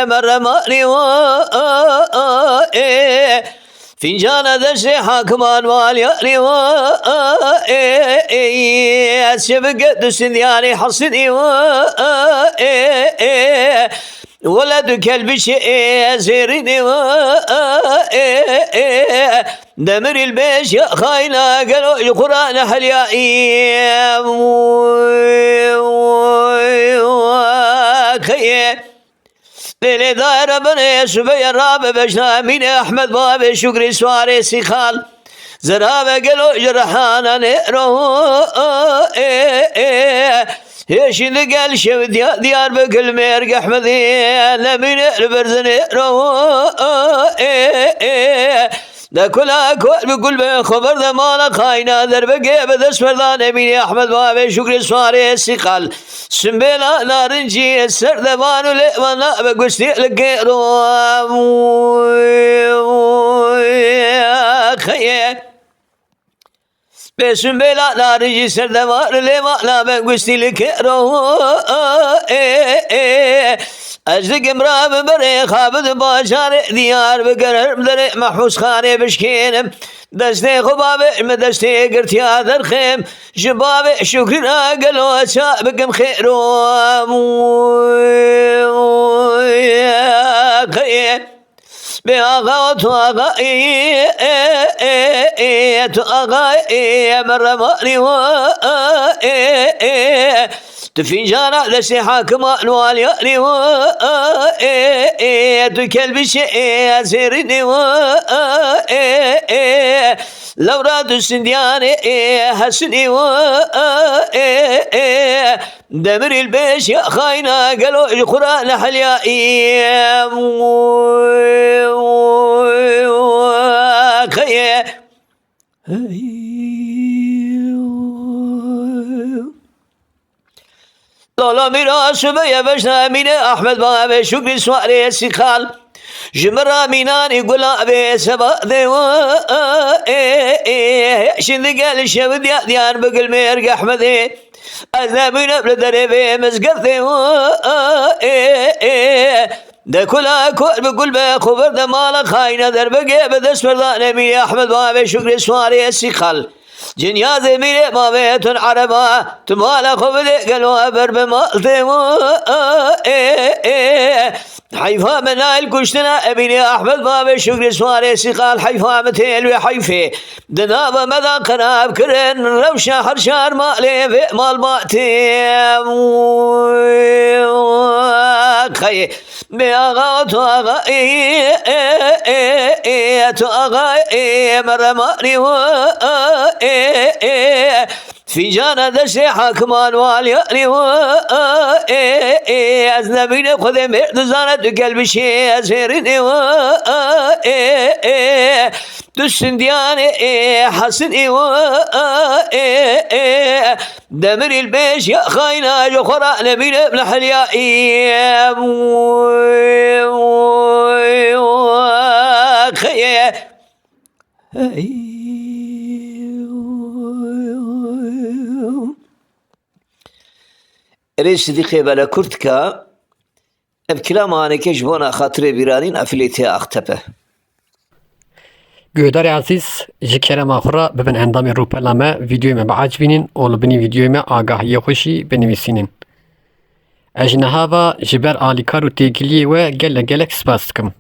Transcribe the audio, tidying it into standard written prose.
مرماني فنجان دشت حاكمان والياني سبق دسنياني حصني ولد كلب شيء زيرني دمر البيش يا خاينا قالوا القرآن حليائي ليلي داير بني سبي الراب بجنا من أحمد باب شكري سواري سيخال زرابة قالوا جرحانا نيرو هيش اللي قال شو ديار بكل ميرق أحمدي لمن البرز نيرو ده كلها كل بقول بخبر ده مالا خاينا دربقي بدس فردان من أحمد باب شكري سواري سيخال سنبلا نارنجي السردبان ولئمنا بقستي لقيرو خيه بسنبلا نارنجي السردبان ولئمنا بقستي لقيرو أجدق مراب بري خابد باشار ديار بقرر بدري محوس خاني بشكينم دستي خبابي مدستي قرت يا درخيم شبابي شكرنا قالوا أسابقم خيرو خير بأغا تؤغا مرماني تفنجانا لسي حاكمان والياني تكلب شيء زيرني لو راد السندياني حسني دمر البيش يا خاينا قالوا القرآن حليائي خيه لالا میراش بیا بشنا من أحمد باب شكري سواري سيخال جمرة ميناني قلابي سبادي شند قال شبد يا ديار بقل ميرق أحمدي أذنبي نبل دربي مزقرتي ده كلها كل بقول بخبر ده مالا خاينة دربقي بدس فردان من أحمد باب شكري سواري سيخال جنياز ميري ما بيتون عربا تمالا خبدي قالوا أبر بمالتي حيفا من الكشتنا ابني أحمد باب شكري سواري سيقال حيفا متيل وحيفي دنابا مذا قناب كرن روشا حرشار مالي في مال باتي خي بأغا تؤغا مرماني في جانا دشي حاكمان والياني أزنبيني خذي مردزانة قلب شي أزيرني تسندياني حسني دمر البيش يا خاينا جخرا نبيل ابن حليائي خيه ريش صديقي بلا كرتكا بكلام أنا كجبونا خاطري بيرانين أفليتي أختبه گوهدار عزیز جکرم آخرا ببین اندام روپلامه ویدیوی ما بعجبینین اول بینی ویدیوی ما آگاهی خوشی بنویسینین اجنها و جبر آلیکار و تیگلی و گل گلک سپاس کم